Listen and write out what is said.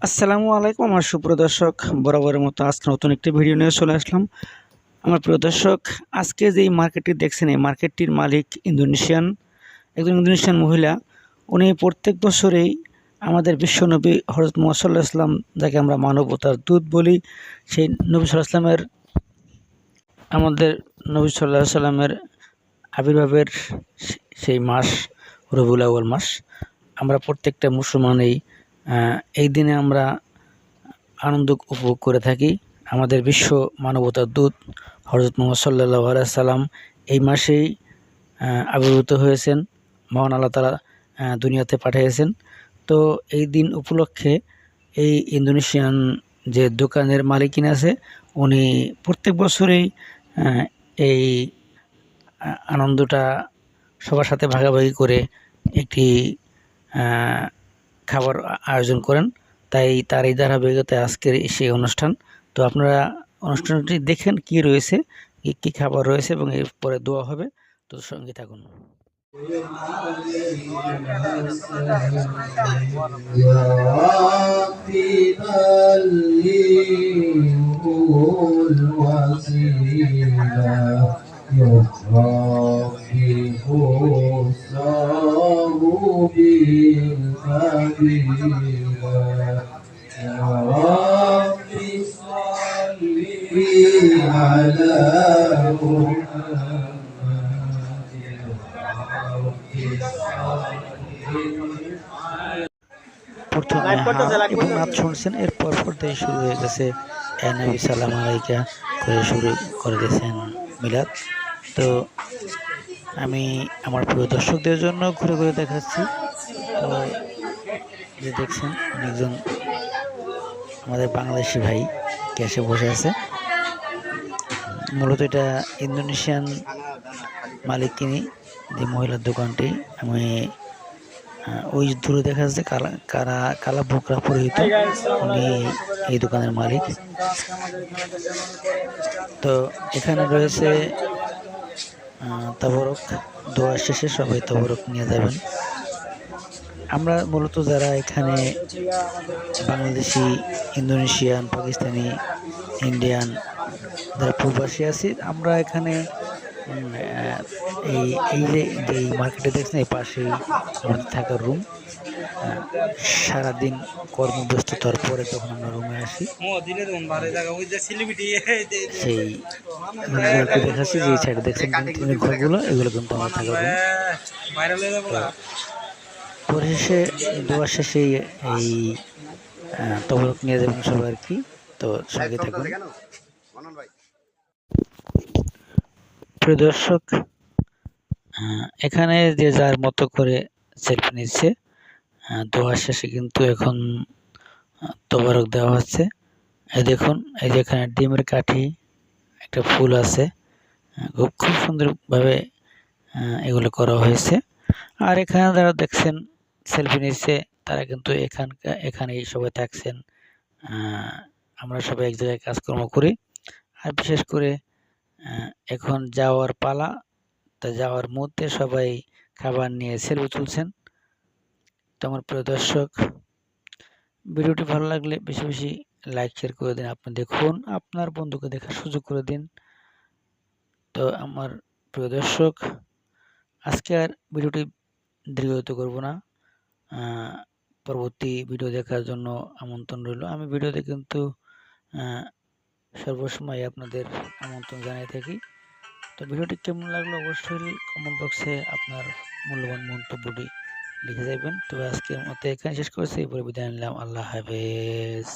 আসসালামু আলাইকুম আমার সুপ্রিয় দর্শক, বরাবরের মতো আজকে নতুন একটি ভিডিও নিয়ে চলে আসলাম। আমার প্রিয় দর্শক, আজকে যেই মার্কেটটি দেখছেন এই মার্কেটটির মালিক একজন ইন্দোনেশিয়ান মহিলা। উনি প্রত্যেক বছরেই আমাদের বিশ্বনবী হযরত মুহাম্মদ সাল্লাল্লাহু আলাইহি ওয়াসাল্লাম, যাকে আমরা মানবতার দূত বলি, সেই নবী সাল্লাল্লাহু আলাইহি ওয়াসাল্লামের আমাদের নবী সাল্লাল্লাহু আলাইহি ওয়াসাল্লামের আবির্ভাবের সেই মাস রবিউল আউয়াল মাস। আমরা প্রত্যেকটা মুসলমান এই দিনে আমরা আনন্দ উপভোগ করে থাকি। আমাদের বিশ্ব মানবতার দূত হযরত মুহাম্মদ সাল্লাল্লাহু আলাইহি সাল্লাম এই মাসেই আবির্ভূত হয়েছেন। মহান আল্লাহ তাআলা দুনিয়াতে পাঠিয়েছেন। তো এই দিন উপলক্ষে এই ইন্দোনেশিয়ান যে দোকানের মালিকিন আছে, উনি প্রত্যেক বছরেই এই আনন্দটা সবার সাথে ভাগাভাগি করে একটি খাবার আয়োজন করেন। তাই তার এই ধারাবাহিকতায় আজকের সেই অনুষ্ঠান। তো আপনারা অনুষ্ঠানটি দেখেন কি রয়েছে, কি খাবার রয়েছে, এবং এরপরে দোয়া হবে। তো সঙ্গে থাকুন। প্রথমে এবং নাচ শুনছেন, এরপর পর্দায় শুরু হয়ে গেছে নবী সালাম আলাইকা করে শুরু করে দিয়েছেন মিলাদ। তো আমি আমার প্রিয় দর্শকদের জন্য ঘুরে ঘুরে দেখাচ্ছি। তো যে দেখছেন, অনেকজন আমাদের বাংলাদেশি ভাই ক্যাশে বসে আছে। মূলত এটা ইন্দোনেশিয়ান মালিকিনি যে মহিলার দোকানটি। আমি ওই দূরে দেখা যাচ্ছে কালা বোকরা পরিহিত, উনি এই দোকানের মালিক। তো এখানে রয়েছে তাবরক, দোয়া শেষে সবাই তাবরক নিয়ে যাবেন। আমরা মূলত যারা এখানে বাংলাদেশি, ইন্দোনেশিয়ান, পাকিস্তানি, ইন্ডিয়ান যারা প্রবাসী আছি, আমরা এখানে এই যে মার্কেটে দেখছেন এই পাশেই আমাদের থাকার রুম। সারাদিন কর্মব্যস্ততার পরে যখন আমরা রুমে আসি, সেই রুমগুলোকে দেখাচ্ছি। যে সাইডে দেখছেন ঘরগুলো, এগুলো কিন্তু আমার থাকার রুম। পরিশেষে দোয়া শেষে এই তবরক নিয়ে যাবেন সবাই আর কি। তো সঙ্গে থাকুন। প্রিয় দর্শক, এখানে যে যার মতো করে সেলফি নিচ্ছে। দোয়া শেষে কিন্তু এখন তবরক দেওয়া হচ্ছে। এই দেখুন, এই যে এখানে ডিমের কাঠি, একটা ফুল আছে, খুব সুন্দরভাবে এগুলো করা হয়েছে। আর এখানে যারা দেখছেন সেলফি নিচ্ছে, তারা কিন্তু এখানেই সবাই থাকছেন। আমরা সবাই এক জায়গায় কাজকর্ম করি। আর বিশেষ করে এখন যাওয়ার পালা, তা যাওয়ার মুহূর্তে সবাই খাবার নিয়ে সেলফি তুলছেন। তো আমার প্রিয় দর্শক, ভিডিওটি ভালো লাগলে বেশি বেশি লাইক শেয়ার করে দিন। আপনি দেখুন, আপনার বন্ধুকে দেখার সুযোগ করে দিন। তো আমার প্রিয় দর্শক, আজকে আর ভিডিওটি দীর্ঘায়িত করব না। পরবর্তী ভিডিও দেখার জন্য আমন্ত্রণ রইল। আমি ভিডিওতে কিন্তু সর্বসময় আপনাদের আমন্ত্রণ জানিয়ে থাকি। তো ভিডিওটি কেমন লাগলো অবশ্যই কমেন্ট বক্সে আপনার মূল্যবান মন্তব্যটি লিখে যাবেন। তো আজকের মতো এখানে শেষ করছি, এরপরে বিদায় নিলাম। আল্লাহ হাফেজ।